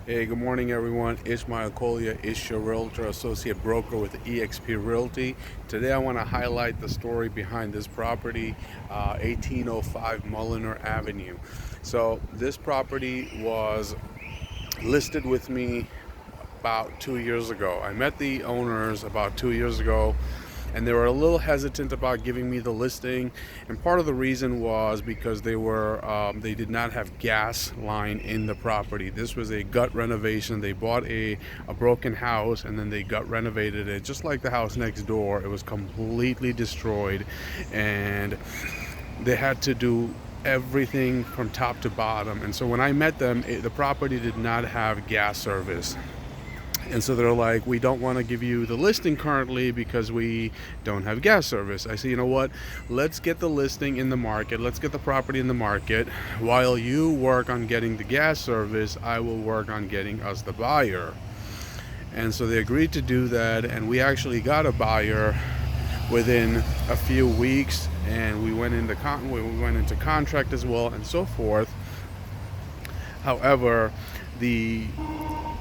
Hey, good morning, everyone. Ishmael Kolia, your Realtor Associate Broker with eXp Realty. Today, I want to highlight the story behind this property, 1805 Mulliner Avenue. So, this property was listed with me about 2 years ago. I met the owners about 2 years ago, and they were a little hesitant about giving me the listing. And part of the reason was because they did not have gas line in the property. This was a gut renovation. They bought a broken house and then they gut renovated it, just like the house next door. It was completely destroyed, and they had to do everything from top to bottom. And so when I met them, the property did not have gas service. And so they're like, we don't want to give you the listing currently because we don't have gas service. I say, you know what? Let's get the listing in the market. Let's get the property in the market. While you work on getting the gas service, I will work on getting us the buyer. And so they agreed to do that. And we actually got a buyer within a few weeks. And we went into contract as well and so forth. However, the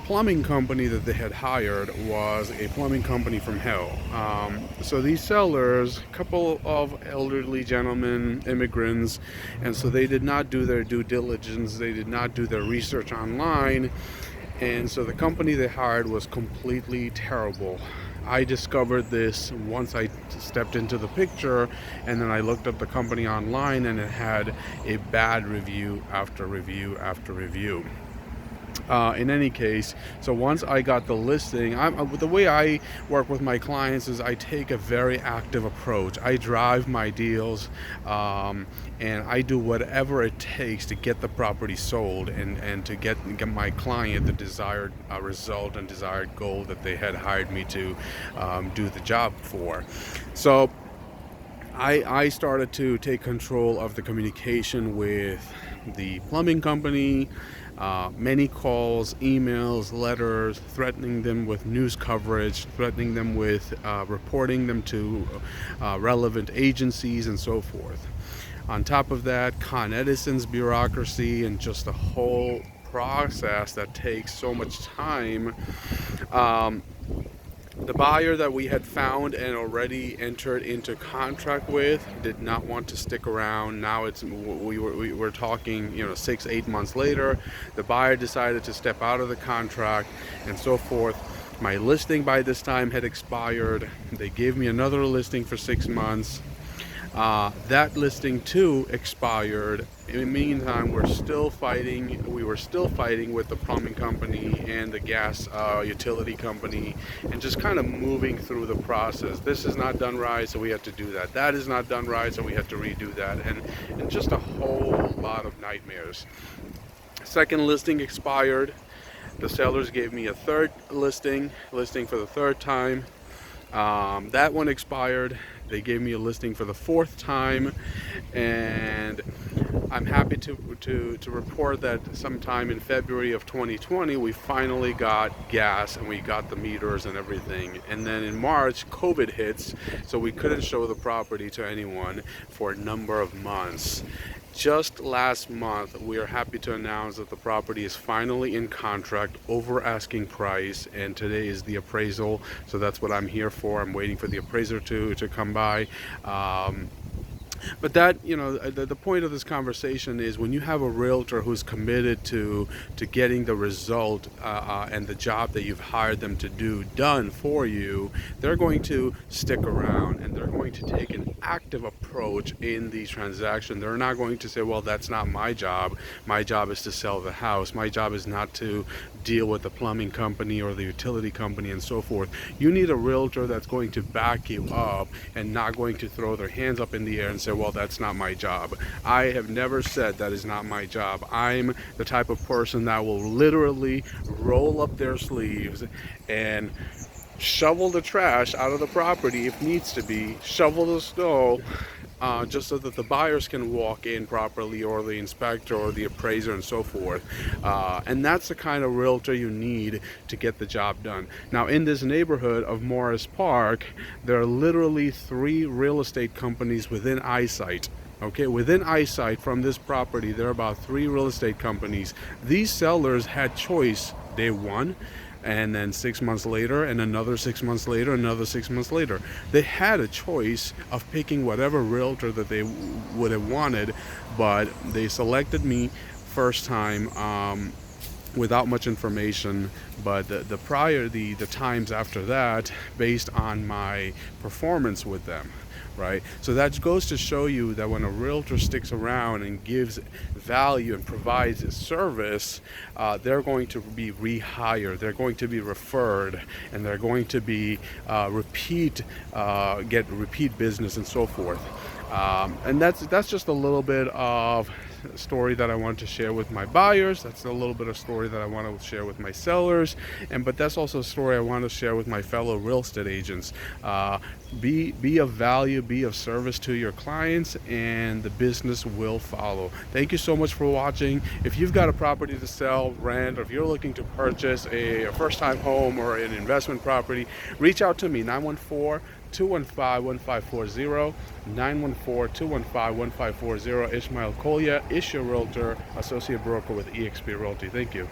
plumbing company that they had hired was a plumbing company from hell. So these sellers, a couple of elderly gentlemen, immigrants, and so they did not do their due diligence. They did not do their research online. And so the company they hired was completely terrible. I discovered this once I stepped into the picture, and then I looked up the company online, and it had a bad review after review after review. In any case, so once I got the listing, the way I work with my clients is I take a very active approach. I drive my deals, and I do whatever it takes to get the property sold and to get my client the desired result and desired goal that they had hired me to do the job for. So I started to take control of the communication with the plumbing company. Many calls, emails, letters, threatening them with news coverage, threatening them with reporting them to relevant agencies and so forth. On top of that, Con Edison's bureaucracy and just the whole process that takes so much time. The buyer that we had found and already entered into contract with did not want to stick around. Now we were talking, 6-8 months later. The buyer decided to step out of the contract and so forth. My listing by this time had expired. They gave me another listing for 6 months. That listing too expired. In the meantime, we were still fighting with the plumbing company and the gas utility company, and just kind of moving through the process. This is not done right, so we had to do that. That is not done right, so we had to redo that, and just a whole lot of nightmares. Second listing expired. The sellers gave me a third listing for the third time. That one expired. They gave me a listing for the fourth time, and I'm happy to report that sometime in February of 2020 we finally got gas and we got the meters and everything. And then in March, COVID hits, so we couldn't show the property to anyone for a number of months. Just last month, we are happy to announce that the property is finally in contract over asking price, and today is the appraisal. So that's what I'm here for. I'm waiting for the appraiser to come by. But that, the point of this conversation is when you have a realtor who's committed to getting the result and the job that you've hired them to do done for you, they're going to stick around and they're going to take an active approach in the transaction. They're not going to say, well, that's not my job. My job is to sell the house. My job is not to deal with the plumbing company or the utility company and so forth. You need a realtor that's going to back you up and not going to throw their hands up in the air and say, well, that's not my job. I have never said that is not my job. I'm the type of person that will literally roll up their sleeves and shovel the trash out of the property if needs to be, shovel the snow, just so that the buyers can walk in properly, or the inspector or the appraiser and so forth. And that's the kind of realtor you need to get the job done. Now, in this neighborhood of Morris Park, there are literally 3 real estate companies within eyesight. Okay, within eyesight from this property, there are about 3 real estate companies. These sellers had choice day one, and then 6 months later, and another 6 months later, another 6 months later. They had a choice of picking whatever realtor that they would have wanted, but they selected me first time, without much information. But the times after that, based on my performance with them, right? So that goes to show you that when a realtor sticks around and gives value and provides a service, they're going to be rehired, they're going to be referred, and they're going to be get repeat business and so forth. And that's just a little bit of story that I wanted to share with my buyers. That's a little bit of story that I want to share with my sellers, but that's also a story I want to share with my fellow real estate agents. Be of value, be of service to your clients, and the business will follow. Thank you so much for watching. If you've got a property to sell, rent, or if you're looking to purchase a first-time home or an investment property, reach out to me, 914-215-1540, 914-215-1540. Ishmael Kolya, Issue Realtor, Associate Broker with eXp Realty. Thank you.